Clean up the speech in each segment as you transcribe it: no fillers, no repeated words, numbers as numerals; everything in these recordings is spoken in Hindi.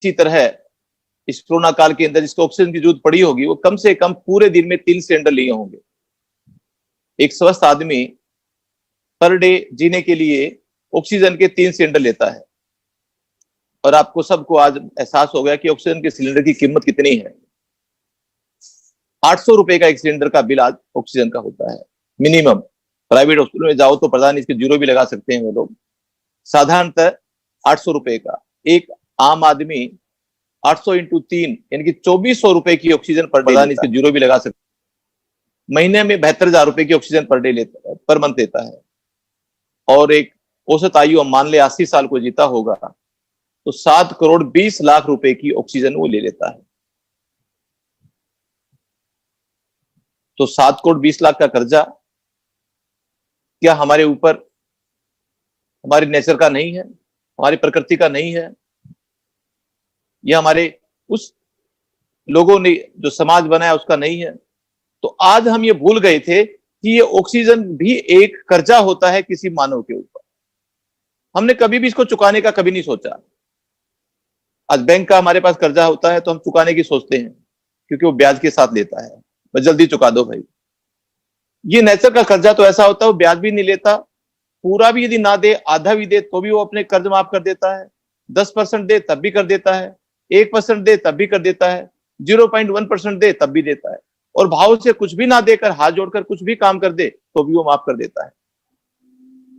इसी तरह इस कोरोना काल के अंदर जिसको ऑक्सीजन की जरूरत पड़ी होगी वो कम से कम पूरे दिन में 3 सिलेंडर लिए होंगे। एक स्वस्थ आदमी पर डे जीने के लिए ऑक्सीजन के 3 सिलेंडर लेता है। और आपको सबको आज एहसास हो गया कि ऑक्सीजन के सिलेंडर की कीमत कितनी है। 800 रुपए का एक सिलेंडर का बिल आज ऑक्सीजन का होता है मिनिमम। प्राइवेट हॉस्पिटल में जाओ तो प्रधान इसके जीरो भी लगा सकते हैं वो लोग। साधारणतः 800 रुपए का एक आम आदमी 800 इंटू 3 यानी कि 2400 रुपए की ऑक्सीजन पर डे इसके जीरो भी लगा सकते। महीने में 72,000 रुपए की ऑक्सीजन पर डे लेता है, पर मंथ लेता है। और एक औसत आयु हम मान ले 80 साल को जीता होगा तो 7 करोड़ 20 लाख रुपए की ऑक्सीजन वो ले लेता है। तो 7 करोड़ 20 लाख का कर्जा क्या हमारे ऊपर, हमारे नेचर का नहीं है, हमारी प्रकृति का नहीं है, यह हमारे उस लोगों ने जो समाज बनाया उसका नहीं है? तो आज हम ये भूल गए थे कि ये ऑक्सीजन भी एक कर्जा होता है किसी मानव के ऊपर। हमने कभी भी इसको चुकाने का कभी नहीं सोचा। आज बैंक का हमारे पास कर्जा होता है तो हम चुकाने की सोचते हैं क्योंकि वो ब्याज के साथ लेता है, बस जल्दी चुका दो भाई। ये नेचर का कर्जा तो ऐसा होता है वो ब्याज भी नहीं लेता, पूरा भी यदि ना दे आधा भी दे तो भी वो अपने कर्ज माफ कर देता है, 10% दे तब भी कर देता है, 1% दे तब भी कर देता है, 0.1% दे तब भी देता है, और भाव से कुछ भी ना देकर हाथ जोड़कर कुछ भी काम कर दे तो भी वो माफ कर देता है।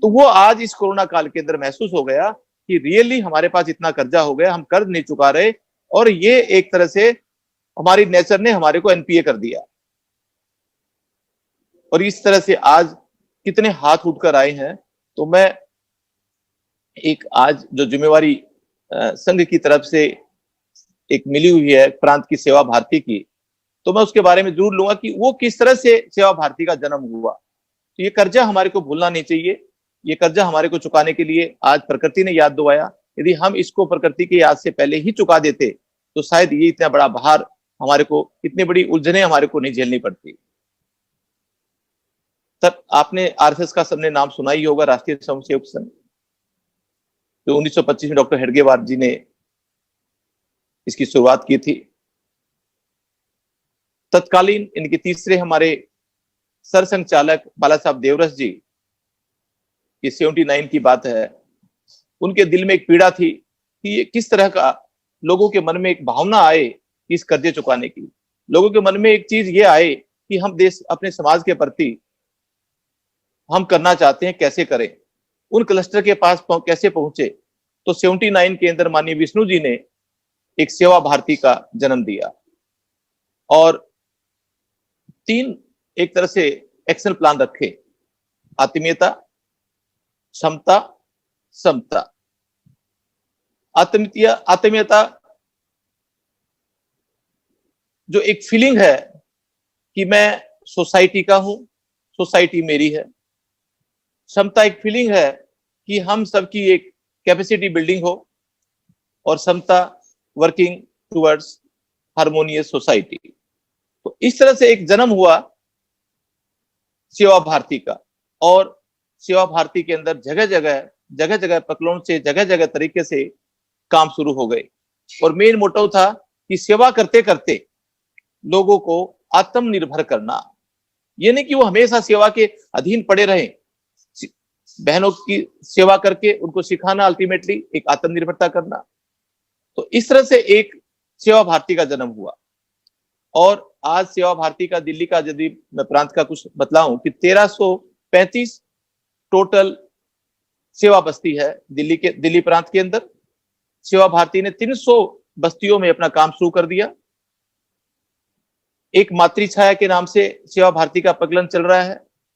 तो वो आज इस कोरोना काल के अंदर महसूस हो गया कि रियली हमारे पास इतना कर्जा हो गया, हम कर्ज नहीं चुका रहे, और ये एक तरह से हमारी नेचर ने हमारे को एनपीए कर दिया। और इस तरह से आज कितने हाथ उठकर आए हैं। तो मैं एक आज जो जिम्मेवारी संघ की तरफ से एक मिली हुई है प्रांत की सेवा भारती की, तो मैं उसके बारे में जरूर लूंगा कि वो किस तरह से सेवा भारती का जन्म हुआ। तो ये कर्जा हमारे को भूलना नहीं चाहिए। ये कर्जा हमारे को चुकाने के लिए आज प्रकृति ने याद दिलाया। यदि हम इसको प्रकृति की याद से पहले ही चुका देते तो शायद ये इतना बड़ा भार हमारे को, इतनी बड़ी उलझने हमारे को नहीं झेलनी पड़ती। तब आपने आरएसएस का सबने नाम सुना ही होगा, राष्ट्रीय स्वयंसेवक संघ, जो 1925 में डॉक्टर हेडगेवार जी ने इसकी शुरुआत की थी। तत्कालीन इनके तीसरे हमारे सरसंघ चालक बाला साहब देवरस जी, ये 79 की बात है, उनके दिल में एक पीड़ा थी कि ये किस तरह का लोगों के मन में एक भावना आए इस कर्जे चुकाने की। लोगों के मन में एक चीज ये आए कि हम देश अपने समाज के प्रति हम करना चाहते हैं, कैसे करें, उन क्लस्टर के पास कैसे पहुंचे। तो 79 के अंदर माननीय विष्णु जी ने एक सेवा भारती का जन्म दिया और 3 एक तरह से एक्शन प्लान रखे: आत्मीयता, क्षमता, समता। आत्मीयता जो एक फीलिंग है कि मैं सोसाइटी का हूं, सोसाइटी मेरी है। क्षमता एक फीलिंग है कि हम सबकी एक कैपेसिटी बिल्डिंग हो, और समता वर्किंग टुवर्ड्स हार्मोनियस सोसाइटी। तो इस तरह से एक जन्म हुआ सेवा भारती का, और सेवा भारती के अंदर जगह जगह पकलों से जगह जगह तरीके से काम शुरू हो गए। और मेन मोटिव था कि सेवा करते करते लोगों को आत्मनिर्भर करना। ये नहीं कि वो हमेशा सेवा के अधीन पड़े रहें, बहनों की सेवा करके उनको सिखाना, अल्टीमेटली एक आत्मनिर्भरता करना। तो इस तरह से एक सेवा भारती का जन्म हुआ। और आज सेवा भारती का दिल्ली का यदि मैं प्रांत का कुछ बतलाऊं कि 1335 टोटल सेवा बस्ती है दिल्ली प्रांत के अंदर। सेवा भारती ने 300 बस्तियों में अपना काम शुरू कर दिया। एक मातृ छाया के नाम से सेवा भारती का प्रकलन चल रहा है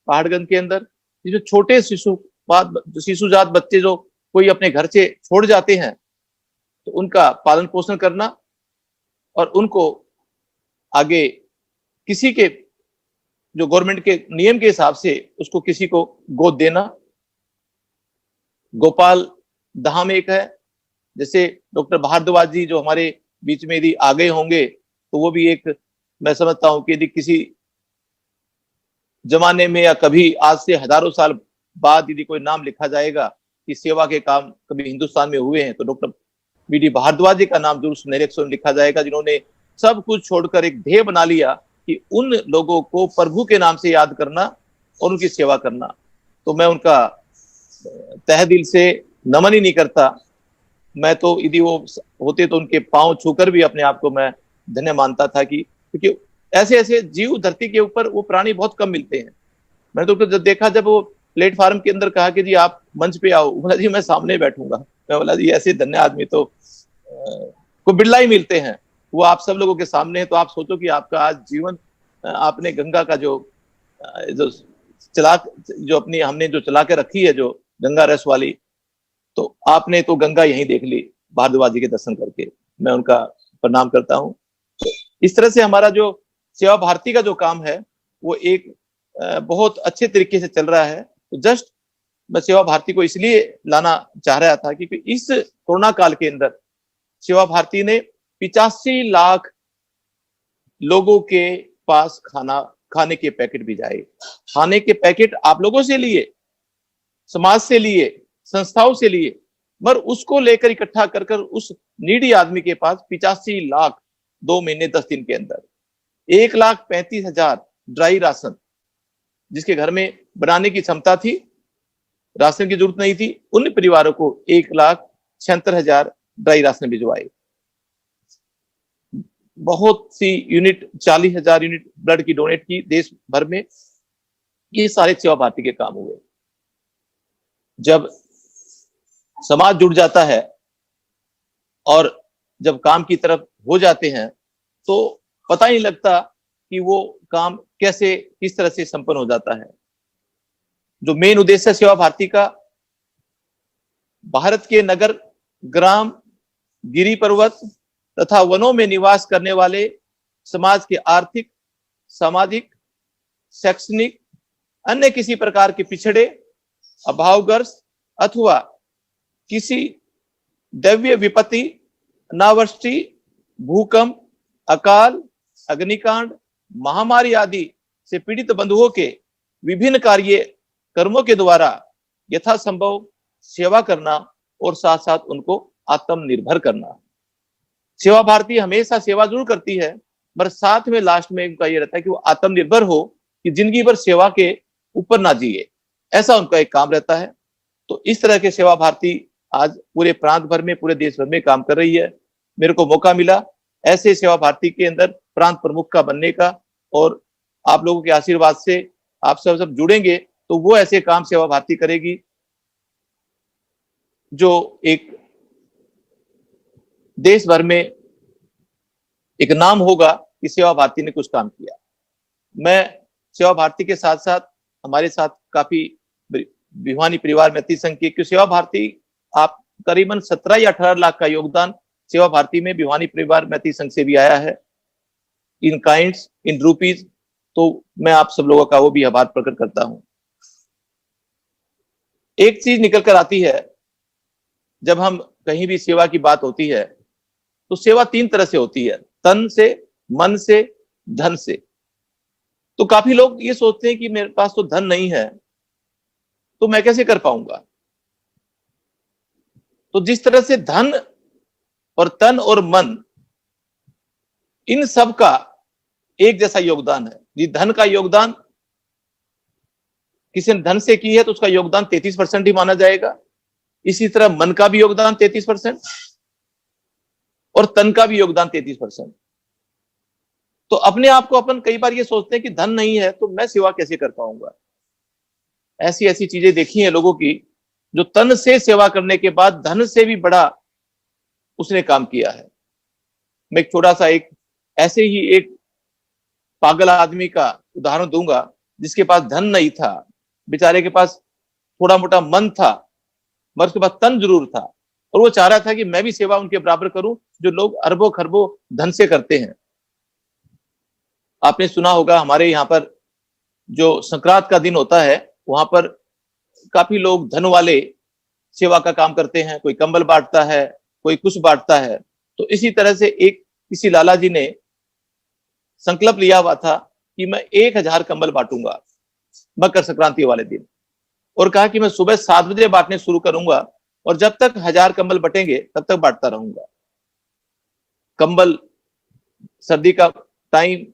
पहाड़गंज के अंदर, जिसमें छोटे शिशुजात बच्चे जो कोई अपने घर से छोड़ जाते हैं तो उनका पालन पोषण करना, और उनको आगे किसी के जो गवर्नमेंट के नियम के हिसाब से उसको किसी को गोद देना। गोपाल धाम एक है, जैसे डॉक्टर भारद्वाज जी जो हमारे बीच में यदि आ गए होंगे तो वो भी एक, मैं समझता हूं कि यदि किसी जमाने में या कभी आज से हजारों साल बाद यदि कोई नाम लिखा जाएगा कि सेवा के काम कभी हिंदुस्तान में हुए हैं तो डॉक्टर बीडी भारद्वाज जी का नाम जरूर सुनहरे अक्षरों में लिखा जाएगा, जिन्होंने सब कुछ छोड़कर एक ध्येय बना लिया कि उन लोगों को प्रभु के नाम से याद करना और उनकी सेवा करना। तो मैं उनका तहे दिल से नमन ही नहीं करता, मैं तो यदि वो होते तो उनके पांव छूकर भी अपने आप को मैं धन्य मानता था, कि क्योंकि ऐसे ऐसे जीव धरती के ऊपर वो प्राणी बहुत कम मिलते हैं। मैंने तो जब देखा, जब वो प्लेटफार्म के अंदर कहा कि जी आप मंच पे आओ, बोला जी मैं सामने बैठूंगा। मैं बोला जी ऐसे धन्य आदमी तो को बिरला ही मिलते हैं, वो आप सब लोगों के सामने है। तो आप सोचो कि आपका आज जीवन, आपने गंगा का जो चला, जो अपनी हमने जो चला के रखी है, जो गंगा रस वाली, तो आपने तो गंगा यहीं देख ली भारद्वाज जी के दर्शन करके। मैं उनका प्रणाम करता हूँ। तो इस तरह से हमारा जो सेवा भारती का जो काम है वो एक बहुत अच्छे तरीके से चल रहा है। तो जस्ट मैं सेवा भारती को इसलिए लाना चाह रहा था क्योंकि इस कोरोना काल के अंदर सेवा भारती ने 85 लाख लोगों के पास खाने के पैकेट भिजाए। खाने के पैकेट आप लोगों से लिए, समाज से लिए, संस्थाओं से लिए, मगर उसको लेकर इकट्ठा कर कर उस नीडी आदमी के पास 85 लाख 2 महीने 10 दिन के अंदर 1,35,000 ड्राई राशन, जिसके घर में बनाने की क्षमता थी, राशन की जरूरत नहीं थी, उन परिवारों को 1,76,000 ड्राई राशन भिजवाए। बहुत सी यूनिट, 40,000 यूनिट ब्लड की डोनेट की देश भर में। ये सारे सेवा भारती के काम हुए। जब समाज जुड़ जाता है और जब काम की तरफ हो जाते हैं तो पता ही लगता कि वो काम कैसे, किस तरह से संपन्न हो जाता है। जो मेन उद्देश्य सेवा भारती का, भारत के नगर, ग्राम, गिरी पर्वत तथा वनों में निवास करने वाले समाज के आर्थिक, सामाजिक, शैक्षणिक, अन्य किसी प्रकार के पिछड़े, अभावग्रस्त अथवा किसी दैवीय विपत्ति, अनावृष्टि, भूकंप, अकाल, अग्निकांड, महामारी आदि से पीड़ित बंधुओं के विभिन्न कार्य कर्मों के द्वारा यथासंभव सेवा करना और साथ साथ उनको आत्मनिर्भर करना। सेवा भारती हमेशा सेवा जरूर करती है, पर साथ में लास्ट में उनका ये रहता है कि वो आत्मनिर्भर हो, कि जिंदगी भर सेवा के ऊपर ना जिए, ऐसा उनका एक काम रहता है। तो इस तरह के सेवा भारती आज पूरे प्रांत भर में, पूरे देश भर में काम कर रही है। मेरे को मौका मिला ऐसे सेवा भारती के अंदर प्रांत प्रमुख का बनने का, और आप लोगों के आशीर्वाद से आप सब जुड़ेंगे तो वो ऐसे काम सेवा भारती करेगी जो एक देश भर में एक नाम होगा कि सेवा भारती ने कुछ काम किया। मैं सेवा भारती के साथ साथ हमारे साथ काफी भिवानी परिवार मैत्री संघ की सेवा भारती, आप करीबन 17 या 18 लाख का योगदान सेवा भारती में भिवानी परिवार मैत्री संघ से भी आया है, इन काइंड्स, इन रूपीज। तो मैं आप सब लोगों का वो भी आभार प्रकट करता हूं। एक चीज निकल कर आती है, जब हम कहीं भी सेवा की बात होती है तो सेवा 3 तरह से होती है, तन से, मन से, धन से। तो काफी लोग ये सोचते हैं कि मेरे पास तो धन नहीं है तो मैं कैसे कर पाऊंगा। तो जिस तरह से धन और तन और मन, इन सब का एक जैसा योगदान है। जी, धन का योगदान किसी ने धन से की है तो उसका योगदान 33% ही माना जाएगा। इसी तरह मन का भी योगदान 33% और तन का भी योगदान 33%। तो अपने आप को अपन कई बार ये सोचते हैं कि धन नहीं है तो मैं सेवा कैसे कर पाऊंगा। ऐसी ऐसी चीजें देखी हैं लोगों की, जो तन से सेवा करने के बाद धन से भी बड़ा उसने काम किया है। मैं एक छोटा सा ऐसे ही एक पागल आदमी का उदाहरण दूंगा, जिसके पास धन नहीं था, बेचारे के पास थोड़ा मोटा मन था, मगर उसके पास तन जरूर था, और वो चाह रहा था कि मैं भी सेवा उनके बराबर करूं जो लोग अरबों खरबों धन से करते हैं। आपने सुना होगा हमारे यहाँ पर जो संक्रांत का दिन होता है, वहां पर काफी लोग धन वाले सेवा का काम करते हैं, कोई कंबल बांटता है, कोई कुछ बांटता है। तो इसी तरह से किसी लाला जी ने संकल्प लिया हुआ था कि मैं 1000 कंबल बांटूंगा मकर संक्रांति वाले दिन, और कहा कि मैं सुबह 7 बजे बांटने शुरू करूंगा और जब तक 1000 कंबल बटेंगे तब तक बांटता रहूंगा। कंबल, सर्दी का टाइम,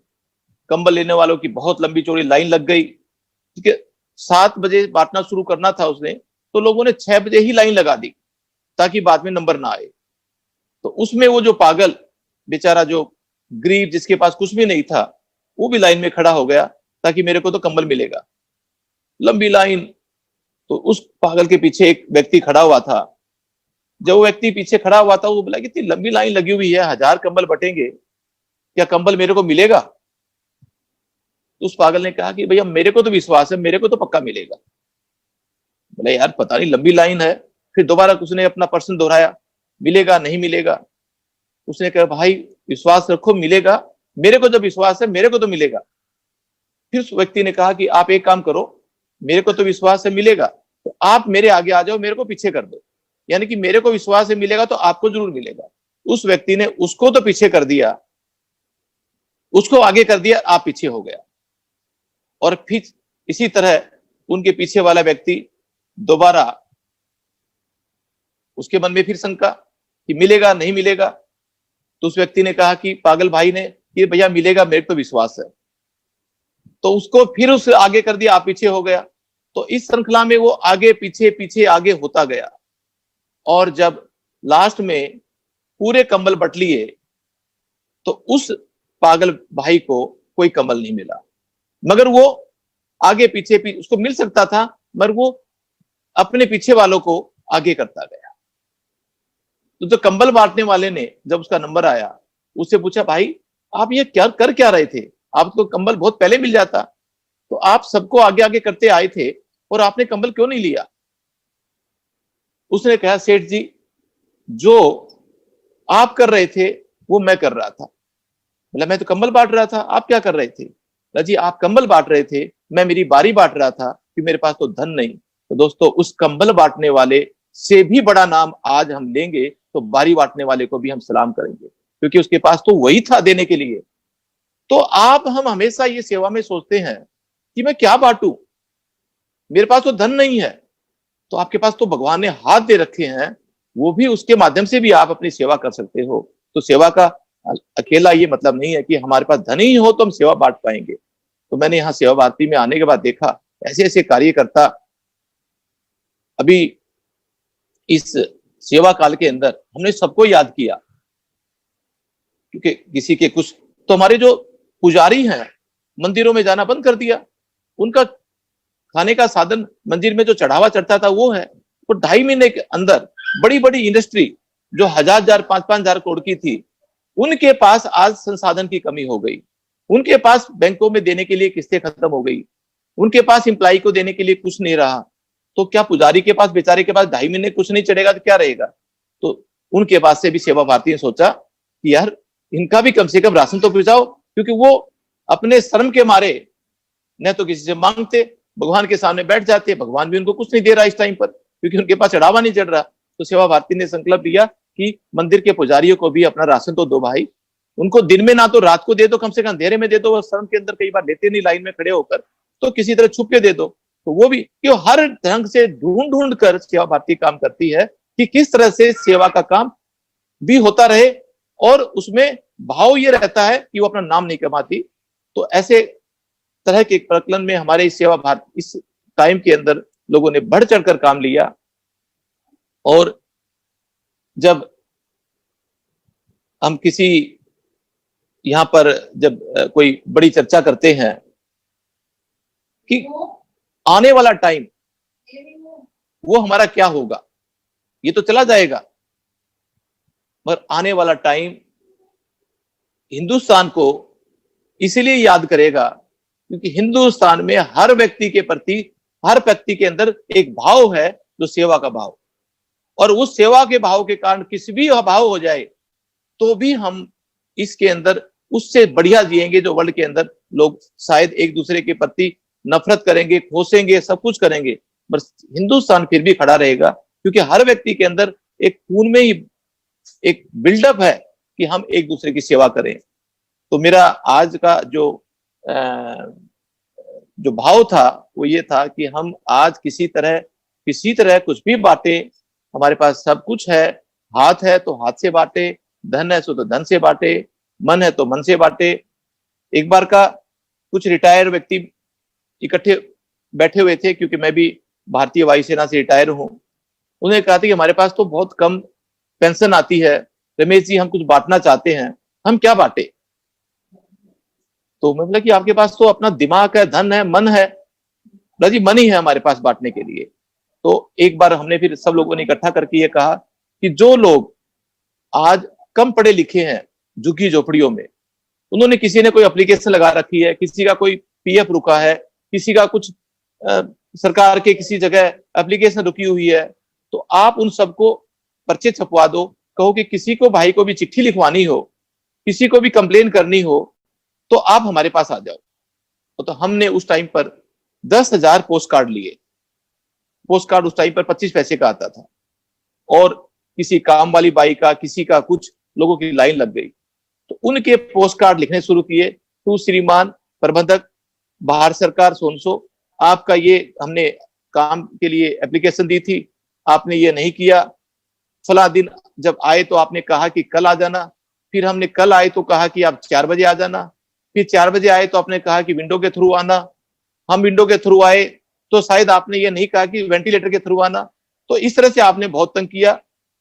कंबल लेने वालों की बहुत लंबी चौड़ी लाइन लग गई। ठीक है, 7 बजे बांटना शुरू करना था उसने, तो लोगों ने 6 बजे ही लाइन लगा दी ताकि बाद में नंबर ना आए। तो उसमें वो जो पागल बेचारा, जो गरीब, जिसके पास कुछ भी नहीं था, वो भी लाइन में खड़ा हो गया ताकि मेरे को तो कंबल मिलेगा। लंबी लाइन। तो उस पागल के पीछे एक व्यक्ति खड़ा हुआ था। जब वो व्यक्ति पीछे खड़ा हुआ था, वो बोला कि इतनी लंबी लाइन लगी हुई है, 1000 कंबल बटेंगे, क्या कंबल मेरे को मिलेगा? तो उस पागल ने कहा कि भैया मेरे को तो विश्वास है, मेरे को तो पक्का मिलेगा। बोले यार पता नहीं, लंबी लाइन है। फिर दोबारा उसने अपना प्रश्न दोहराया, मिलेगा नहीं मिलेगा? उसने कहा भाई विश्वास रखो, मिलेगा, मेरे को जब विश्वास है मेरे को तो मिलेगा। फिर उस व्यक्ति ने कहा कि आप एक काम करो, मेरे को तो विश्वास है मिलेगा, तो आप मेरे आगे आ जाओ, मेरे को पीछे कर दो। यानी कि मेरे को विश्वास है मिलेगा तो आपको जरूर मिलेगा। उस व्यक्ति ने उसको तो पीछे कर दिया, उसको आगे कर दिया, आप पीछे हो गया। और फिर इसी तरह उनके पीछे वाला व्यक्ति दोबारा, उसके मन में फिर शंका कि मिलेगा नहीं मिलेगा। तो उस व्यक्ति ने कहा कि पागल भाई ने कि भैया मिलेगा, मेरे को विश्वास है। तो उसको फिर उस आगे कर दिया, आप पीछे हो गया। तो इस श्रृंखला में वो आगे पीछे पीछे आगे होता गया। और जब लास्ट में पूरे कंबल बट लिए तो उस पागल भाई को कोई कंबल नहीं मिला। मगर वो आगे पीछे उसको मिल सकता था, मगर वो अपने पीछे वालों को आगे करता गया। तो जो कंबल बांटने वाले ने जब उसका नंबर आया, उससे पूछा भाई आप ये क्या कर क्या रहे थे? आपको कंबल बहुत पहले मिल जाता, तो आप सबको आगे आगे करते आए थे और आपने कंबल क्यों नहीं लिया? उसने कहा सेठ जी, जो आप कर रहे थे वो मैं कर रहा था। बोला मैं तो कंबल बांट रहा था, आप क्या कर रहे थे? बोला जी आप कंबल बांट रहे थे, मैं मेरी बारी बांट रहा था कि मेरे पास तो धन नहीं। तो दोस्तों उस कंबल बांटने वाले से भी बड़ा नाम आज हम लेंगे तो बारी बांटने वाले को भी हम सलाम करेंगे, क्योंकि उसके पास तो वही था देने के लिए। तो हम हमेशा ये सेवा में सोचते हैं कि मैं क्या बांटू, मेरे पास तो धन नहीं है। तो आपके पास तो भगवान ने हाथ दे रखे हैं, वो भी उसके माध्यम से भी आप अपनी सेवा कर सकते हो। तो सेवा का अकेला ये मतलब नहीं है कि हमारे पास धन ही हो तो हम सेवा बांट पाएंगे। तो मैंने यहाँ सेवा भारती में आने के बाद देखा ऐसे ऐसे कार्यकर्ता अभी इस सेवा काल के अंदर हमने सबको याद किया, क्योंकि किसी के कुछ तो हमारे जो पुजारी हैं मंदिरों में जाना बंद कर दिया, उनका खाने का साधन मंदिर में जो चढ़ावा चढ़ता था वो है। तो 2.5 महीने के अंदर बड़ी बड़ी इंडस्ट्री जो 1000 5,000 करोड़ की थी, उनके पास आज संसाधन की कमी हो गई। उनके पास बैंकों में देने के लिए किस्तें खत्म हो गई, उनके पास एम्प्लॉय को देने के लिए कुछ नहीं रहा। तो क्या पुजारी के पास, बेचारे के पास 2.5 महीने कुछ नहीं चढ़ेगा तो क्या रहेगा? तो उनके पास से भी सेवा भारती ने सोचा कि यार इनका भी कम से कम राशन तो पहुंचाओ, क्योंकि वो अपने शर्म के मारे न तो किसी से मांगते, भगवान के सामने बैठ जाते, भगवान भी उनको कुछ नहीं दे रहा इस टाइम पर, क्योंकि उनके पास चढ़ावा नहीं चढ़ रहा। तो सेवा भारती ने संकल्प लिया कि मंदिर के पुजारियों को भी अपना राशन तो दो भाई, उनको दिन में ना तो रात को दे दो, कम से कम अंधेरे में दे दो। शर्म के अंदर कई बार लेते नहीं लाइन में खड़े होकर, तो किसी तरह छुप के दे दो। तो वो भी क्यों हर ढंग से ढूंढ ढूंढ कर सेवा भारती काम करती है कि किस तरह से सेवा का काम भी होता रहे और उसमें भाव ये रहता है कि वो अपना नाम नहीं कमाती। तो ऐसे तरह के प्रकलन में हमारे इस सेवा भारती इस टाइम के अंदर लोगों ने बढ़ चढ़कर काम लिया। और जब हम किसी यहां पर जब कोई बड़ी चर्चा करते हैं कि आने वाला टाइम वो हमारा क्या होगा, ये तो चला जाएगा, मगर आने वाला टाइम हिंदुस्तान को इसलिए याद करेगा क्योंकि हिंदुस्तान में हर व्यक्ति के प्रति, हर व्यक्ति के अंदर एक भाव है जो सेवा का भाव, और उस सेवा के भाव के कारण किसी भी अभाव हो जाए तो भी हम इसके अंदर उससे बढ़िया जिएंगे जो वर्ल्ड के अंदर लोग शायद एक दूसरे के प्रति नफरत करेंगे, खोसेंगे, सब कुछ करेंगे, बस हिंदुस्तान फिर भी खड़ा रहेगा क्योंकि हर व्यक्ति के अंदर एक खून में ही एक बिल्डअप है कि हम एक दूसरे की सेवा करें। तो मेरा आज का जो भाव था वो ये था कि हम आज किसी तरह कुछ भी बातें हमारे पास सब कुछ है, हाथ है तो हाथ से बांटे, धन है तो धन से बांटे, मन है तो मन से बांटे। एक बार का कुछ रिटायर व्यक्ति इकट्ठे बैठे हुए थे, क्योंकि मैं भी भारतीय वायुसेना से रिटायर हूं। उन्होंने कहा था कि हमारे पास तो बहुत कम पेंशन आती है, रमेश जी हम कुछ बांटना चाहते हैं, हम क्या बांटे? तो मैं बोला कि आपके पास तो अपना दिमाग है, धन है, मन है, जी मन ही है हमारे पास बांटने के लिए। तो एक बार हमने फिर सब लोगों ने इकट्ठा करके ये कहा कि जो लोग आज कम पढ़े लिखे हैं झुग्गी झोपड़ियों में, उन्होंने, किसी ने कोई एप्लीकेशन लगा रखी है, किसी का कोई पीएफ रुका है, किसी का कुछ सरकार के किसी जगह एप्लीकेशन रुकी हुई है, तो आप उन सबको पर्चे छपवा दो। कहो कि किसी को, भाई को भी चिट्ठी लिखवानी हो, किसी को भी कंप्लेन करनी हो, तो आप हमारे पास आ जाओ। तो हमने उस टाइम पर 10,000 पोस्ट कार्ड लिए। पोस्ट कार्ड उस टाइम पर 25 पैसे का आता था, और किसी काम वाली बाई का, किसी का कुछ, लोगों की लाइन लग गई। तो उनके पोस्ट कार्ड लिखने शुरू किए। तो श्रीमान प्रबंधक, भारत सरकार सोनसो, आपका ये हमने काम के लिए एप्लीकेशन दी थी, आपने ये नहीं किया। फला दिन जब आए तो आपने कहा कि कल आ जाना, फिर हमने कल आए तो कहा कि आप 4 बजे आ जाना, फिर 4 बजे आए तो आपने कहा कि विंडो के थ्रू आना। हम विंडो के थ्रू आए तो शायद आपने ये नहीं कहा कि वेंटिलेटर के थ्रू आना। तो इस तरह से आपने बहुत तंग किया।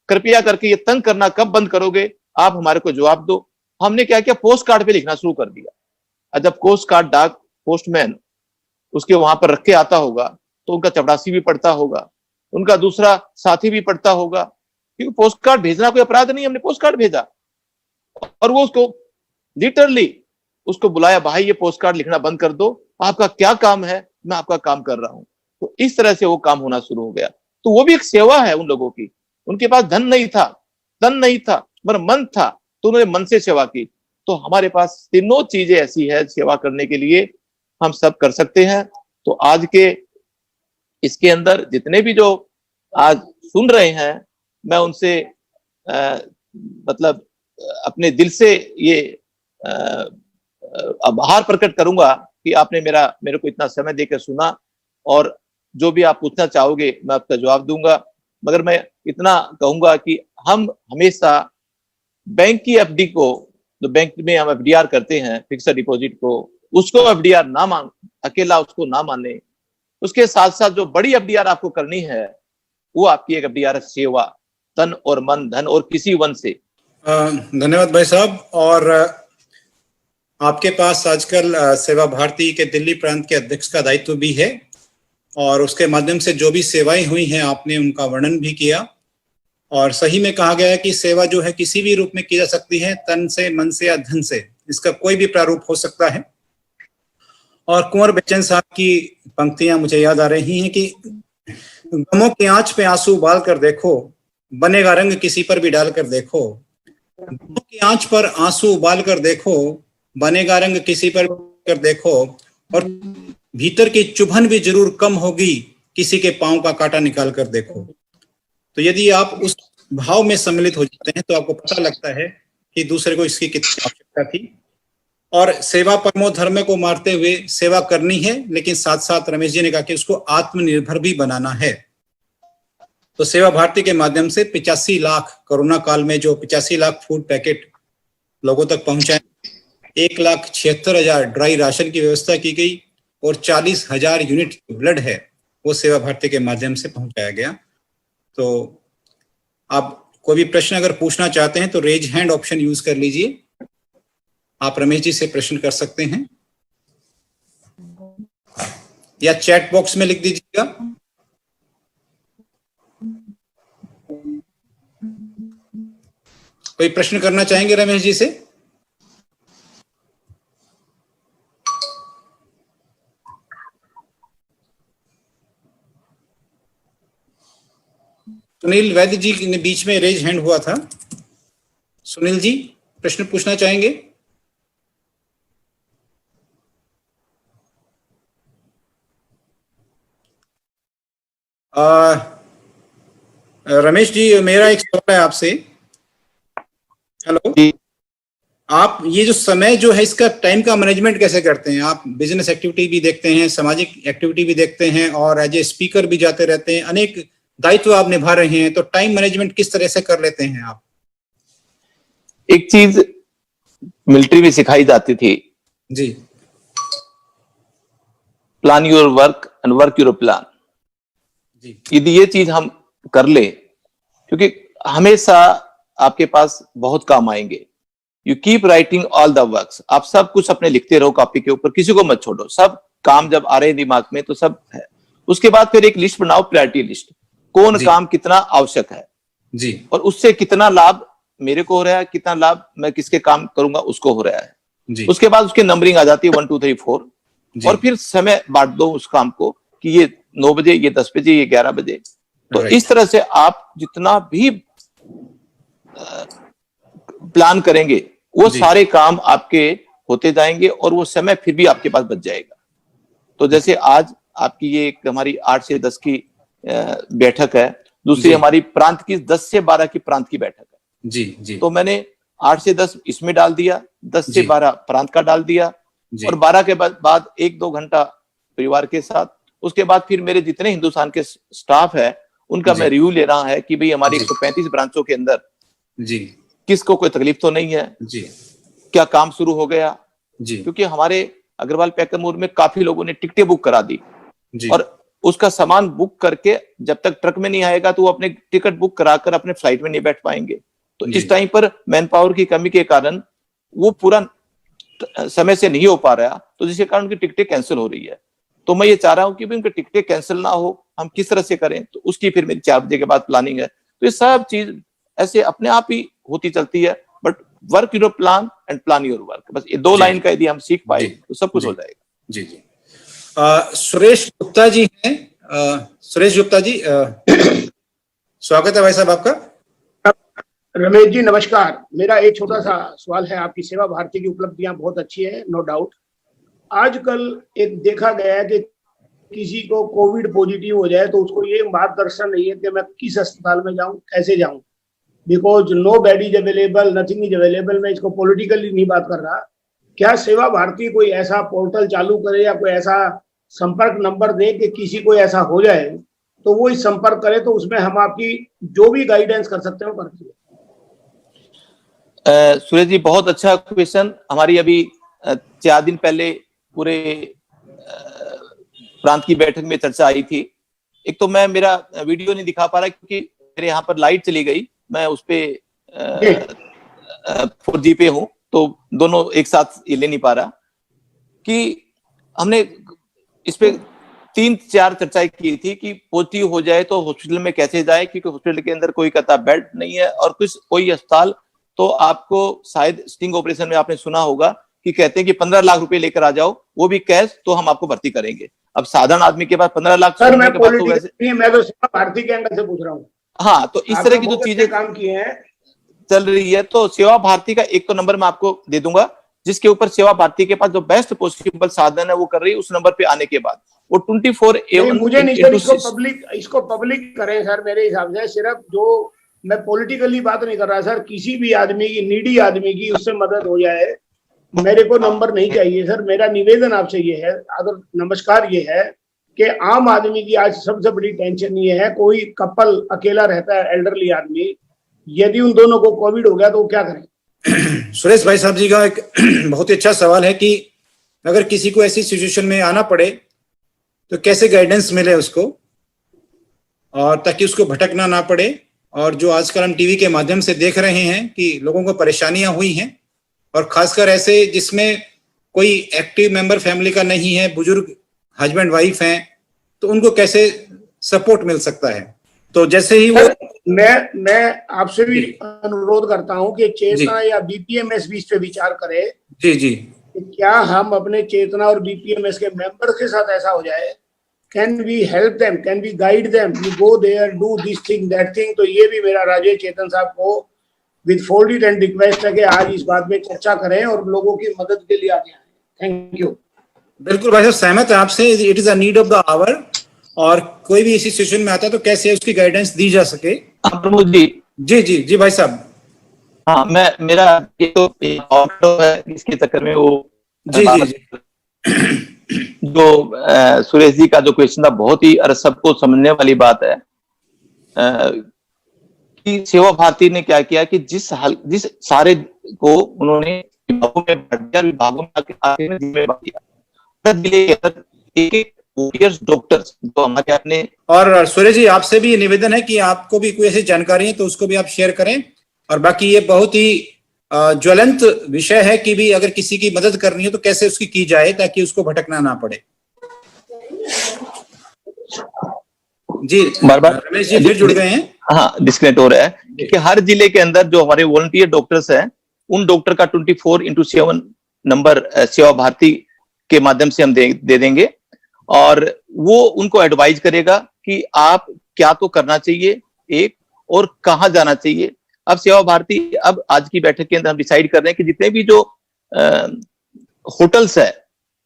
कृपया करके ये तंग करना कब बंद करोगे, आप हमारे को जवाब दो। हमने क्या किया, पोस्ट कार्ड पे लिखना शुरू कर दिया। और जब पोस्ट कार्ड डाक पोस्टमैन उसके वहां पर रख के आता होगा, तो उनका चपरासी भी पढ़ता होगा, उनका दूसरा साथी भी पढ़ता होगा, क्योंकि पोस्ट कार्ड भेजना कोई अपराध नहीं। हमने पोस्ट कार्ड भेजा और वो उसको लिटरली उसको बुलाया, भाई ये पोस्ट कार्ड लिखना बंद कर दो, आपका क्या काम है, मैं आपका काम कर रहा हूं। तो इस तरह से वो काम होना शुरू हो गया। तो वो भी एक सेवा है उन लोगों की। उनके पास धन नहीं था, तन नहीं था, मगर मन था, तो उन्होंने मन से सेवा की। तो हमारे पास तीनों चीजें ऐसी है सेवा करने के लिए, हम सब कर सकते हैं। तो आज के इसके अंदर जितने भी जो आज सुन रहे हैं, मैं उनसे मतलब अपने दिल से ये आभार प्रकट करूंगा कि आपने मेरे को इतना समय देकर सुना, और जो भी आप पूछना चाहोगे मैं आपका जवाब दूंगा। मगर मैं इतना कहूंगा कि हम हमेशा बैंक की एफडी को, जो बैंक में हम एफडीआर करते हैं, फिक्स्ड डिपॉजिट को, उसको एफडीआर ना मान, अकेला उसको ना माने। उसके साथ साथ जो बड़ी एफडीआर आपको करनी है, वो आपकी एक एफडीआर सेवा, तन और मन, धन और किसी वन से। धन्यवाद भाई साहब। और आपके पास आजकल सेवा भारती के दिल्ली प्रांत के अध्यक्ष का दायित्व भी है, और उसके माध्यम से जो भी सेवाएं हुई हैं आपने उनका वर्णन भी किया। और सही में कहा गया है कि सेवा जो है किसी भी रूप में की जा सकती है, तन से, मन से या धन से, इसका कोई भी प्रारूप हो सकता है। और कुंवर बेचैन साहब की पंक्तियां मुझे याद आ रही हैं कि गमों की आंच पे आंसू उबाल कर देखो, बनेगा रंग किसी पर भी डाल कर देखो। गमों की आंच पर आंसू उबाल कर देखो, बनेगा रंग किसी पर कर देखो, और भीतर की चुभन भी जरूर कम होगी, किसी के पांव का कांटा निकाल कर देखो। तो यदि आप उस भाव में सम्मिलित हो जाते हैं तो आपको पता लगता है कि दूसरे को इसकी कितनी आवश्यकता थी। और सेवा परमो धर्म को मारते हुए सेवा करनी है, लेकिन साथ साथ रमेश जी ने कहा कि उसको आत्मनिर्भर भी बनाना है। तो सेवा भारती के माध्यम से 85 लाख, कोरोना काल में जो 85 लाख फूड पैकेट लोगों तक पहुंचाए, 1,76,000 ड्राई राशन की व्यवस्था की गई, और 40,000 यूनिट ब्लड है वो सेवा भारती के माध्यम से पहुंचाया गया। तो आप कोई भी प्रश्न अगर पूछना चाहते हैं तो रेज हैंड ऑप्शन यूज कर लीजिए, आप रमेश जी से प्रश्न कर सकते हैं, या चैट बॉक्स में लिख दीजिएगा। कोई प्रश्न करना चाहेंगे रमेश जी से? सुनील वैद्य जी ने बीच में रेज हैंड हुआ था। सुनील जी प्रश्न पूछना चाहेंगे? रमेश जी मेरा एक सवाल है आपसे। हेलो, आप ये जो समय जो है इसका टाइम का मैनेजमेंट कैसे करते हैं? आप बिजनेस एक्टिविटी भी देखते हैं, सामाजिक एक्टिविटी भी देखते हैं, और एज ए स्पीकर भी जाते रहते हैं, अनेक दायित्व आप निभा रहे हैं, तो टाइम मैनेजमेंट किस तरह से कर लेते हैं आप? एक चीज मिलिट्री में सिखाई जाती थी जी plan your work and work your plan. जी यदि ये चीज हम कर ले, क्योंकि हमेशा आपके पास बहुत काम आएंगे। You keep writing all the works, आप सब कुछ अपने लिखते रहो कॉपी के ऊपर, किसी को मत छोड़ो। सब काम जब आ रहे हैं दिमाग में तो सब है। उसके बाद फिर एक लिस्ट बनाओ, प्रायोरिटी लिस्ट, कौन जी काम कितना आवश्यक है जी और उससे कितना लाभ मेरे को हो रहा है, कितना लाभ मैं किसके काम करूंगा उसको हो रहा है। जी उसके बाद उसकी नंबरिंग आ जाती है 1 2 3 4, जी और फिर समय बांट दो उस काम को कि ये 9 बजे, ये 10 बजे, ये 11 बजे। तो राइट इस तरह से आप जितना भी प्लान करेंगे वो जी सारे काम आपके होते जाएंगे और वो समय फिर भी आपके पास बच जाएगा। तो जैसे आज आपकी ये एक हमारी 8 से 10 की बैठक है, दूसरी जी हमारी प्रांत की 10 से 12 की प्रांत की बैठक है। जी जी तो मैंने 8 से 10 इसमें डाल दिया, 10 से जी 12 प्रांत का डाल दिया, जी और 12 के बाद 1-2 घंटा परिवार के साथ। उसके बाद फिर मेरे जितने हिंदुस्तान के स्टाफ है उनका मैं जी रिव्यू ले रहा है कि भाई हमारे जी 135 ब्रांचों के अंदर जी किसको कोई तकलीफ तो नहीं है, जी क्या काम शुरू हो गया। जी क्योंकि हमारे अग्रवाल पैकरमोर में काफी लोगों ने टिकटें बुक करा दी जी और उसका सामान बुक करके जब तक ट्रक में नहीं आएगा तो वो अपने टिकट बुक कराकर अपने फ्लाइट में नहीं बैठ पाएंगे। तो जी इस टाइम पर मैन पावर की कमी के कारण वो पूरा समय से नहीं हो पा रहा, तो जिसके कारण उनकी टिकटें कैंसिल हो रही है। तो मैं ये चाह रहा हूं कि भी उनकी टिकटें कैंसिल ना हो, हम किस तरह से करें, तो उसकी फिर मेरी 4 बजे के बाद प्लानिंग है। तो ये सब चीज ऐसे अपने आप ही होती चलती है। But work your plan and plan your work, बस ये 2 जी लाइन का यदि हम सीख पाए जी तो सब कुछ जी हो जाएगा। जी जी सुरेश गुप्ता जी हैं। सुरेश गुप्ता जी, स्वागत है भाई साहब आपका। रमेश जी नमस्कार। मेरा एक छोटा सा सवाल है। आपकी सेवा भारती की उपलब्धियां बहुत अच्छी है, नो डाउट। आजकल एक देखा गया है कि किसी को कोविड पॉजिटिव हो जाए तो उसको ये मार्गदर्शन नहीं है कि मैं किस अस्पताल में जाऊं, कैसे जाऊं, because no bed is available, nothing is available. मैं इसको पॉलिटिकली नहीं बात कर रहा। क्या सेवा भारती कोई ऐसा पोर्टल चालू करे या कोई ऐसा संपर्क नंबर दे कि किसी को ऐसा हो जाए तो वो इस संपर्क करे, तो उसमें हम आपकी जो भी गाइडेंस कर सकते हो करते हैं। सुरेश जी बहुत अच्छा क्वेश्चन। हमारी अभी 4 दिन पहले पूरे प्रांत की बैठक में चर्चा आई थी। एक तो मैं मेरा वीडियो नहीं दिखा पा रहा क्योंकि मेरे यहाँ पर लाइट चली गई, मैं उस पे 4G पे हूँ, तो दोनों एक साथ ये ले नहीं पा रहा। कि हमने इस पे 3-4 चर्चाएं की थी कि पॉजिटिव हो जाए तो हॉस्पिटल में कैसे जाए, क्योंकि हॉस्पिटल के अंदर कोई कहता बेड नहीं है, और कोई अस्पताल तो आपको शायद स्टिंग ऑपरेशन में आपने सुना होगा कि कहते हैं कि 15 लाख रुपए लेकर आ जाओ, वो भी कैश, तो हम आपको भर्ती करेंगे। अब साधारण आदमी के पास 15 लाख सर मैं के बाद तो वैसे मैं तो सेवा भारती के एंगल से पूछ रहा हूँ। हाँ, तो इस तरह की जो चीजें काम किए हैं चल रही है, तो सेवा भारती का एक तो नंबर मैं आपको दे दूंगा जिसके ऊपर सेवा भारती के पास जो बेस्ट पॉसिबल साधन है वो कर रही है। उस नंबर पे आने के बाद वो 24/7 मुझे नहीं सर, इसको पब्लिक करें सर। मेरे हिसाब से सिर्फ जो, मैं पॉलिटिकली बात नहीं कर रहा सर, किसी भी आदमी की, नीडी आदमी की उससे मदद हो जाए, मेरे को नंबर नहीं चाहिए सर। मेरा निवेदन आपसे ये है, अगर नमस्कार ये है कि आम आदमी की आज सबसे बड़ी टेंशन ये है, कोई कपल अकेला रहता है, एल्डरली आदमी, यदि उन दोनों को कोविड हो गया तो वो क्या करें? सुरेश भाई साहब जी का एक बहुत ही अच्छा सवाल है कि अगर किसी को ऐसी सिचुएशन में आना पड़े तो कैसे गाइडेंस मिले उसको, और ताकि उसको भटकना ना पड़े। और जो आजकल हम टीवी के माध्यम से देख रहे हैं कि लोगों को परेशानियां हुई हैं, और खासकर ऐसे जिसमें कोई एक्टिव मेंबर फैमिली का नहीं है, बुजुर्ग हस्बैंड वाइफ हैं, तो उनको कैसे सपोर्ट मिल सकता है। तो जैसे ही वो मैं आपसे भी अनुरोध करता हूं कि चेतना या बीपीएमएस भी इस पे विचार करे। जी जी, क्या हम अपने चेतना और बीपीएमएस के मेंबर्स के साथ ऐसा हो जाए, can we help them, can we guide them, you go there, do this thing that thing. तो ये भी मेरा राजेश चेतन साहब को विद फोल्डेड एंड रिक्वेस्ट है कि आज इस बात में चर्चा करें और लोगों की मदद के लिए आगे आए। Thank you. बिल्कुल भाई साहब, सहमत है आपसे। It is a need of the hour, और कोई भी इसी सिचुएशन में आता है तो कैसे उसकी गाइडेंस दी जा सके। प्रमोद जी जी जी जी भाई साहब। हाँ, मेरा ये तो ऑटो है, इसके चक्कर में वो जी जी जी जो सुरेश जी का जो क्वेश्चन था बहुत ही सबको समझने वाली बात है। कि सेवा भारती ने क्या किया कि जिस सारे को उन्होंने विभागों में बांट दिया, विभागों में आके जिम्मेदार दिया। जिले के अंदर एक डॉक्टर्स जो हमारे अपने। और सूर्य जी, आपसे भी निवेदन है कि आपको भी कोई ऐसी जानकारी है तो उसको भी आप शेयर करें। और बाकी ये बहुत ही ज्वलंत विषय है कि भी अगर किसी की मदद करनी है तो कैसे उसकी की जाए ताकि उसको भटकना ना पड़े। जी बार रमेश जी फिर जुड़ गए हैं। हाँ, डिस्कनेक्ट हो रहा है कि हर जिले के अंदर जो हमारे वॉलंटियर डॉक्टर्स हैं उन डॉक्टर का 24x7 नंबर सेवा भारती के माध्यम से हम दे देंगे और वो उनको एडवाइज करेगा कि आप क्या तो करना चाहिए एक और कहाँ जाना चाहिए। अब सेवा भारती अब आज की बैठक के अंदर हम डिसाइड कर रहे हैं कि जितने भी जो होटल्स है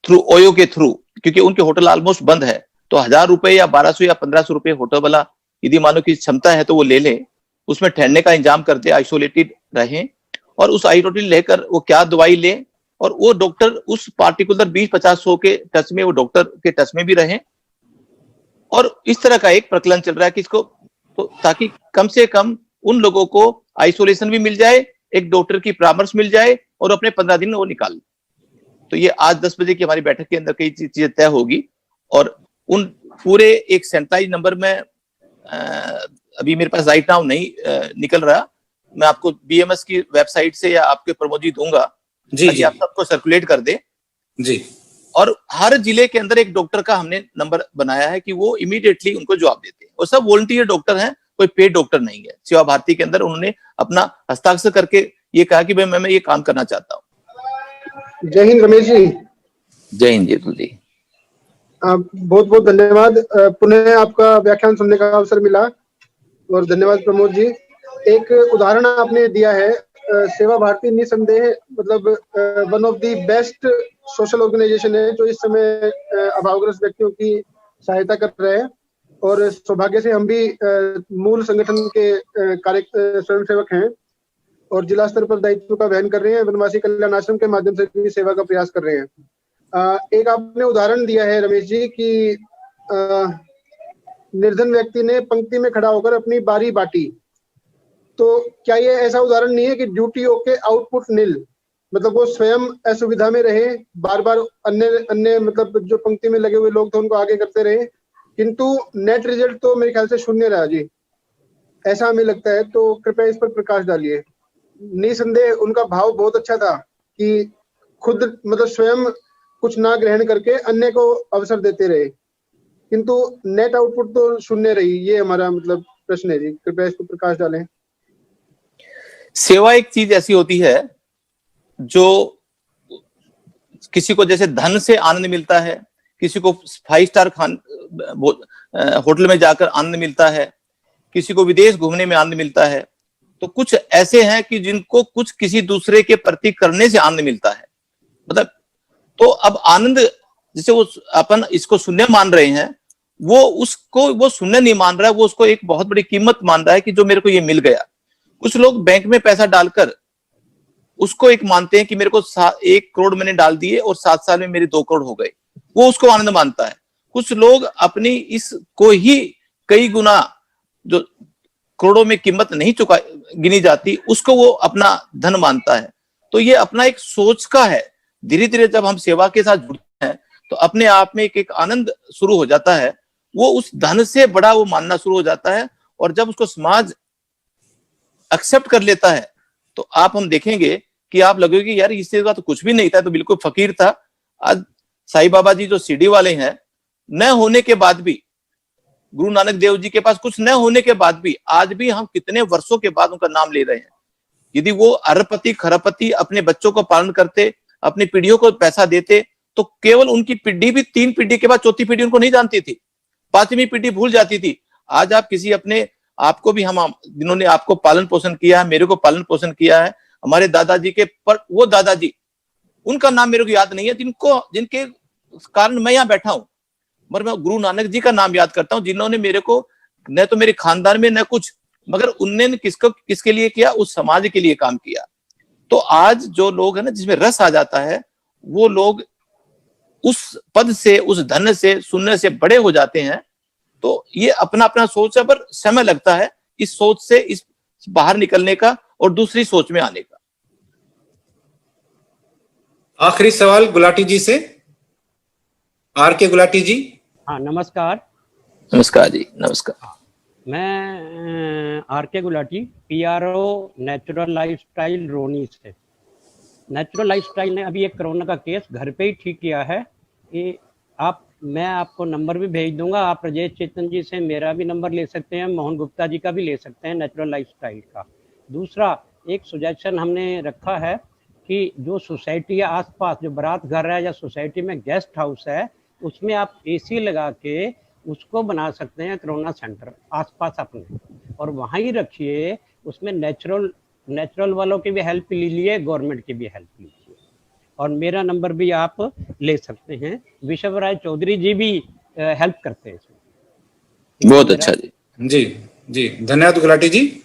थ्रू ओयो के थ्रू, क्योंकि उनके होटल ऑलमोस्ट बंद है, तो 1000 रुपए या 1200 या 1500 रुपए होटल वाला यदि मानो की क्षमता है तो वो ले ले, उसमें ठहरने का इंतजाम करते, आइसोलेटेड रहें और उस आइसोलेटेड लेकर वो क्या दवाई ले और वो डॉक्टर उस पार्टिकुलर 20-50 के टच में, वो डॉक्टर के टच में भी रहें। और इस तरह का एक प्रकलन चल रहा है कि इसको तो ताकि कम से कम उन लोगों को आइसोलेशन भी मिल जाए, एक डॉक्टर की परामर्श मिल जाए और अपने 15 दिन वो निकाल। तो ये आज 10 बजे की हमारी बैठक के अंदर कई चीजें तय होगी और उन पूरे एक सैनिटाइज नंबर में अभी मेरे पास राइट नाउ नहीं निकल रहा, मैं आपको बीएमएस की वेबसाइट से या आपके प्रमोद जी दूंगा जी आप सबको सर्कुलेट कर दे जी। और हर जिले के अंदर एक डॉक्टर का हमने नंबर बनाया है कि वो इमीडिएटली उनको जवाब देते हैं और सब वॉलंटियर डॉक्टर हैं, कोई पेड डॉक्टर नहीं है। सेवा भारती के अंदर उन्होंने अपना हस्ताक्षर करके ये कहा कि भाई मैं ये काम करना चाहता हूँ। जय हिंद रमेश जी। जय हिंद जी। बहुत बहुत धन्यवाद, पुनः आपका व्याख्यान सुनने का अवसर मिला और धन्यवाद प्रमोद जी। एक उदाहरण आपने दिया है, सेवा भारती निसंदेह मतलब one of the best social organization है जो इस समय अभावग्रस्त व्यक्तियों की सहायता कर रहे हैं और सौभाग्य से हम भी मूल संगठन के स्वयंसेवक हैं और जिला स्तर पर दायित्व का वहन कर रहे हैं, वनवासी कल्याण आश्रम के माध्यम से भी सेवा का प्रयास कर रहे हैं। एक आपने उदाहरण दिया है रमेश जी कि निर्धन व्यक्ति ने पंक्ति में खड़ा होकर अपनी बारी बांटी, तो क्या ये ऐसा उदाहरण नहीं है कि ड्यूटी ओके आउटपुट नील, मतलब वो स्वयं असुविधा में रहे, बार बार अन्य मतलब जो पंक्ति में लगे हुए लोग थे उनको आगे करते रहे, किंतु नेट रिजल्ट तो मेरे ख्याल से शून्य रहा जी, ऐसा हमें लगता है। तो कृपया इस पर प्रकाश डालिए। निसंदेह उनका भाव बहुत अच्छा था कि खुद मतलब स्वयं कुछ ना ग्रहण करके अन्य को अवसर देते रहे, किंतु नेट आउटपुट तो शून्य रही। ये हमारा मतलब प्रश्न है जी, कृपया इस पर प्रकाश डालें। सेवा एक चीज ऐसी होती है जो किसी को जैसे धन से आनंद मिलता है, किसी को 5 स्टार होटल में जाकर आनंद मिलता है, किसी को विदेश घूमने में आनंद मिलता है, तो कुछ ऐसे हैं कि जिनको कुछ किसी दूसरे के प्रति करने से आनंद मिलता है। मतलब तो अब आनंद जैसे वो अपन इसको शून्य मान रहे हैं, वो उसको वो शून्य नहीं मान रहा है, वो उसको एक बहुत बड़ी कीमत मान रहा है कि जो मेरे को ये मिल गया। कुछ लोग बैंक में पैसा डालकर उसको एक मानते हैं कि मेरे को 1 करोड़ मैंने डाल दिए और 7 साल में मेरे 2 करोड़ हो गए, वो उसको आनंद मानता है। कुछ लोग अपनी इसको ही कई गुना जो करोड़ों में कीमत नहीं गिनी जाती, उसको वो अपना धन मानता है। तो ये अपना एक सोच का है। धीरे धीरे जब हम सेवा के साथ जुड़ते हैं तो अपने आप में एक आनंद शुरू हो जाता है, वो उस धन से बड़ा वो मानना शुरू हो जाता है। और जब उसको समाज एक्सेप्ट कर लेता है तो हम देखेंगे कि आप लगेगी यार इससे का तो कुछ भी नहीं था, तो बिल्कुल फकीर था। आज साईं बाबा जी जो शिरडी वाले हैं, न होने के बाद भी, गुरु नानक देव जी के पास कुछ न होने के बाद भी आज भी हम कितने वर्षों के बाद उनका नाम ले रहे हैं। यदि वो अरबपति खरबपति अपने बच्चों को पालन करते, अपनी पीढ़ियों को पैसा देते, तो केवल उनकी पीढ़ी भी 3 पीढ़ी के बाद 4थी पीढ़ी उनको नहीं जानती थी, 5वीं पीढ़ी भूल जाती थी। आज आप किसी अपने आपको भी, हम जिन्होंने आपको पालन पोषण किया है, मेरे को पालन पोषण किया है, हमारे दादाजी के पर वो दादाजी, उनका नाम मेरे को याद नहीं है, जिनके कारण मैं यहाँ बैठा हूं, मगर मैं गुरु नानक जी का नाम याद करता हूं, जिन्होंने मेरे को न तो मेरे खानदान में न कुछ, मगर उन्होंने किसके लिए किया, उस समाज के लिए काम किया। तो आज जो लोग है ना, जिसमें रस आ जाता है, वो लोग उस पद से, उस धन से, सुनने से बड़े हो जाते हैं तो ये अपना अपना सोच है, पर समय लगता है इस सोच से इस बाहर निकलने का और दूसरी सोच में आने का। आखिरी सवाल गुलाटी जी से, आर के गुलाटी जी। हाँ, नमस्कार। नमस्कार जी, नमस्कार। मैं आर के गुलाटी, PRO नेचुरल लाइफस्टाइल रोनी से। नेचुरल लाइफस्टाइल ने अभी एक कोरोना का केस घर पे ही ठीक किया है। कि मैं आपको नंबर भी भेज दूंगा, आप राजेश चेतन जी से मेरा भी नंबर ले सकते हैं, मोहन गुप्ता जी का भी ले सकते हैं, नेचुरल लाइफस्टाइल का। दूसरा एक सजेशन हमने रखा है कि जो सोसाइटी या आसपास जो बारात घर है या सोसाइटी में गेस्ट हाउस है, उसमें आप AC लगा के उसको बना सकते हैं कोरोना सेंटर आसपास अपने, और वहाँ ही रखिए। उसमें नेचुरल वालों की भी हेल्प लीजिए, गवर्नमेंट की भी हेल्प लीजिए। और मेरा नंबर भी आप ले सकते हैं, विशव राय चौधरी जी भी हेल्प करते हैं इसमें। बहुत अच्छा जी। जी जी, धन्यवाद गुलाटी जी।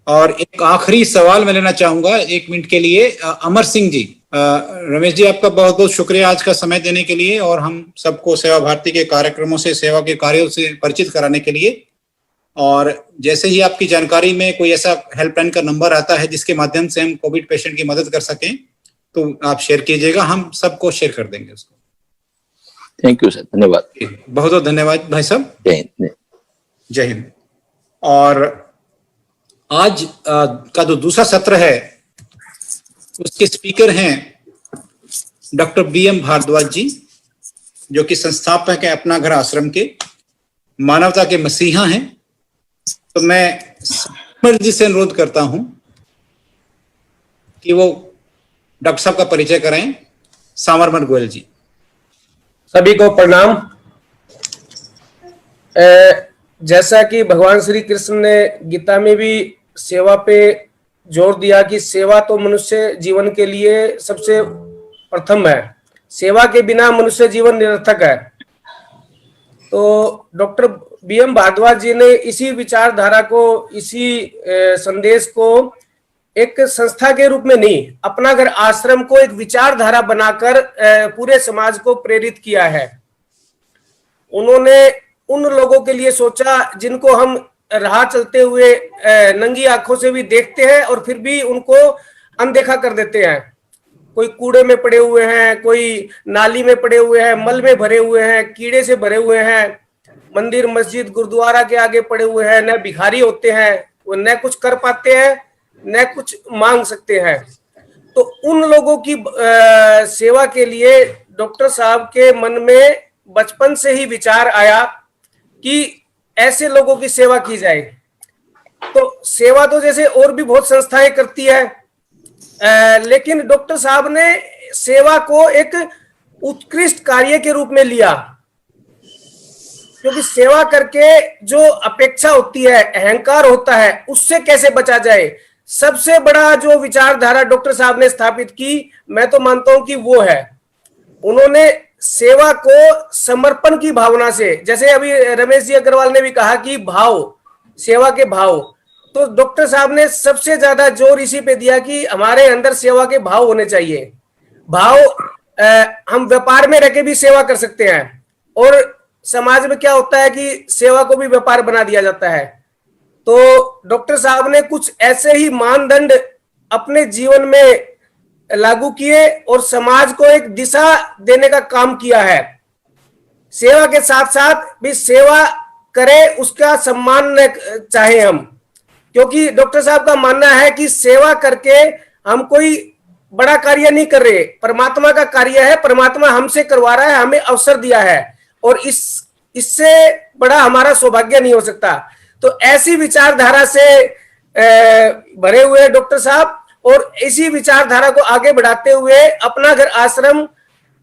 और एक आखिरी सवाल मैं लेना चाहूंगा 1 मिनट के लिए, अमर सिंह जी। रमेश जी, आपका बहुत बहुत शुक्रिया आज का समय देने के लिए और हम सबको सेवा भारती के कार्यक्रमों से, सेवा के कार्यों से परिचित कराने के लिए। और जैसे ही आपकी जानकारी में कोई ऐसा हेल्पलाइन का नंबर आता है जिसके माध्यम से हम कोविड पेशेंट की मदद कर सकें, तो आप शेयर कीजिएगा, हम सबको शेयर कर देंगे उसको। थैंक यू सर, धन्यवाद। बहुत बहुत धन्यवाद भाई साहब। जय हिंद। जय हिंद। और आज का जो दूसरा सत्र है उसके स्पीकर हैं डॉक्टर BM भारद्वाज जी, जो कि संस्थापक है अपना घर आश्रम के, मानवता के मसीहा हैं। तो मैं जी से अनुरोध करता हूं कि वो डॉक्टर साहब का परिचय कराएं। सामरमन गोयल जी। सभी को प्रणाम। जैसा कि भगवान श्री कृष्ण ने गीता में भी सेवा पे जोर दिया कि सेवा तो मनुष्य जीवन के लिए सबसे प्रथम है, सेवा के बिना मनुष्य जीवन निरर्थक है। तो डॉक्टर BM भारद्वाज जी ने इसी विचारधारा को, इसी संदेश को एक संस्था के रूप में नहीं, अपना घर आश्रम को एक विचारधारा बनाकर पूरे समाज को प्रेरित किया है। उन्होंने उन लोगों के लिए सोचा जिनको हम राह चलते हुए नंगी आंखों से भी देखते हैं और फिर भी उनको अनदेखा कर देते हैं। कोई कूड़े में पड़े हुए हैं, कोई नाली में पड़े हुए हैं, मल में भरे हुए हैं, कीड़े से भरे हुए हैं, मंदिर मस्जिद गुरुद्वारा के आगे पड़े हुए हैं, न भिखारी होते हैं, वो न कुछ कर पाते हैं न कुछ मांग सकते हैं। तो उन लोगों की सेवा के लिए डॉक्टर साहब के मन में बचपन से ही विचार आया कि ऐसे लोगों की सेवा की जाए। तो सेवा तो जैसे और भी बहुत संस्थाएं करती है, लेकिन डॉक्टर साहब ने सेवा को एक उत्कृष्ट कार्य के रूप में लिया, क्योंकि सेवा करके जो अपेक्षा होती है, अहंकार होता है, उससे कैसे बचा जाए। सबसे बड़ा जो विचारधारा डॉक्टर साहब ने स्थापित की, मैं तो मानता हूं कि वो है, उन्होंने सेवा को समर्पण की भावना से, जैसे अभी रमेश जी अग्रवाल ने भी कहा कि भाव, सेवा के भाव, तो डॉक्टर साहब ने सबसे ज्यादा जोर इसी पे दिया कि हमारे अंदर सेवा के भाव होने चाहिए। भाव, हम व्यापार में रह के भी सेवा कर सकते हैं, और समाज में क्या होता है कि सेवा को भी व्यापार बना दिया जाता है। तो डॉक्टर साहब ने कुछ ऐसे ही मानदंड अपने जीवन में लागू किए और समाज को एक दिशा देने का काम किया है। सेवा के साथ साथ भी सेवा करें, उसका सम्मान चाहे हम, क्योंकि डॉक्टर साहब का मानना है कि सेवा करके हम कोई बड़ा कार्य नहीं कर रहे, परमात्मा का कार्य है, परमात्मा हमसे करवा रहा है, हमें अवसर दिया है, और इससे बड़ा हमारा सौभाग्य नहीं हो सकता। तो ऐसी विचारधारा से भरे हुए डॉक्टर साहब, और इसी विचारधारा को आगे बढ़ाते हुए अपना घर आश्रम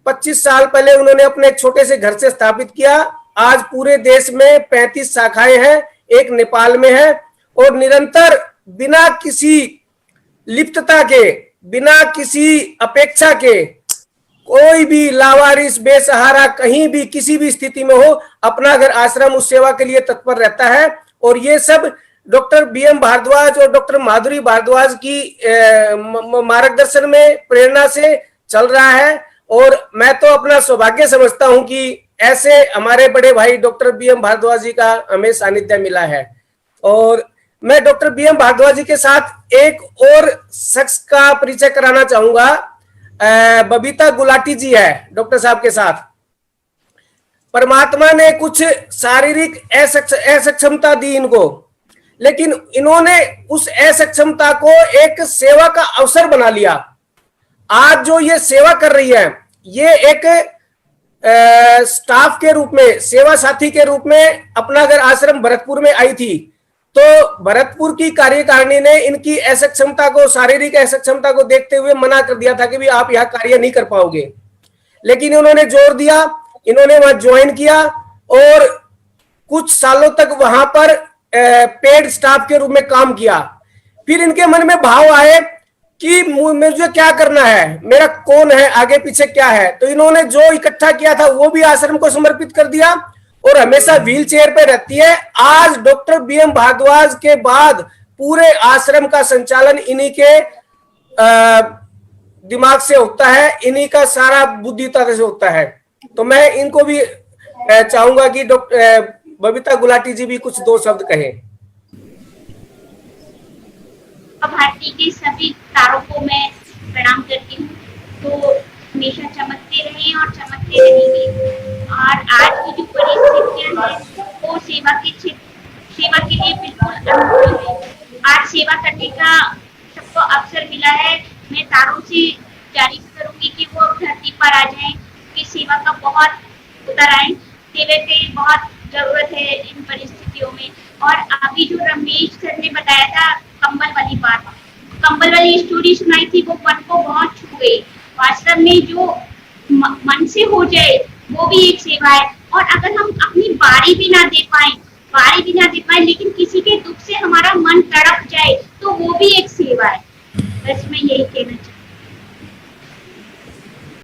25 साल पहले उन्होंने अपने एक छोटे से घर से स्थापित किया। आज पूरे देश में 35 शाखाएं हैं, एक नेपाल में है, और निरंतर बिना किसी लिप्तता के, बिना किसी अपेक्षा के, कोई भी लावारिस बेसहारा कहीं भी किसी भी स्थिति में हो, अपना घर आश्रम उस सेवा के लिए तत्पर रहता है। और ये सब डॉक्टर BM भारद्वाज और डॉक्टर माधुरी भारद्वाज की मार्गदर्शन में, प्रेरणा से चल रहा है। और मैं तो अपना सौभाग्य समझता हूं कि ऐसे हमारे बड़े भाई डॉक्टर बीएम भारद्वाज जी का हमें सानिध्य मिला है। और मैं डॉक्टर बीएम भारद्वाज जी के साथ एक और शख्स का परिचय कराना चाहूंगा। बबीता गुलाटी जी है डॉक्टर साहब के साथ। परमात्मा ने कुछ शारीरिक असक्षमता दी इनको, लेकिन इन्होंने उस असक्षमता को एक सेवा का अवसर बना लिया। आज जो ये सेवा कर रही है, ये एक स्टाफ के रूप में, सेवा साथी के रूप में अपना अगर आश्रम भरतपुर में आई थी, तो भरतपुर की कार्यकारिणी ने इनकी असक्षमता को, शारीरिक असक्षमता को देखते हुए मना कर दिया था कि भी आप यहाँ कार्य नहीं कर पाओगे। लेकिन इन्होंने जोर दिया, इन्होंने वहां ज्वाइन किया और कुछ सालों तक वहां पर पेड स्टाफ के रूप में काम किया। फिर इनके मन में भाव आए कि मुझे क्या करना है, मेरा कौन है, आगे पीछे क्या है। तो इन्होंने जो इकट्ठा किया था वो भी आश्रम को समर्पित कर दिया और हमेशा व्हील चेयर पे रहती है। आज डॉक्टर बीएम भारद्वाज के बाद पूरे आश्रम का संचालन इन्हीं के दिमाग से होता है, इन्हीं का सारा बुद्धिता से होता है। तो मैं इनको भी चाहूंगा कि डॉक्टर बबीता गुलाटी जी भी कुछ दो शब्द कहें। भारती के सभी तारों को मैं प्रणाम करती हूँ। तो हमेशा चमकते रहें और चमकते रहेंगे। और आज की जो परिस्थितियां हैं वो सेवा के लिए बिल्कुल अनुकूल है। आज सेवा करने का सबको अवसर मिला है। मैं तारों से जारी करूंगी कि वो धरती पर आ जाएं, कि सेवा का बहुत उतर आए। सेवा की बहुत जरूरत है इन परिस्थितियों में। और अभी जो रमेश सर ने बताया था कंबल वाली बात, कंबल वाली स्टोरी सुनाई थी, वो मन को बहुत छू गई। वास्तव में जो मन से हो जाए वो भी एक सेवा है। और अगर हम अपनी बारी भी ना दे पाए लेकिन किसी के दुख से हमारा मन तड़प जाए तो वो भी एक सेवा है। बस मैं यही कहना चाहती हूँ।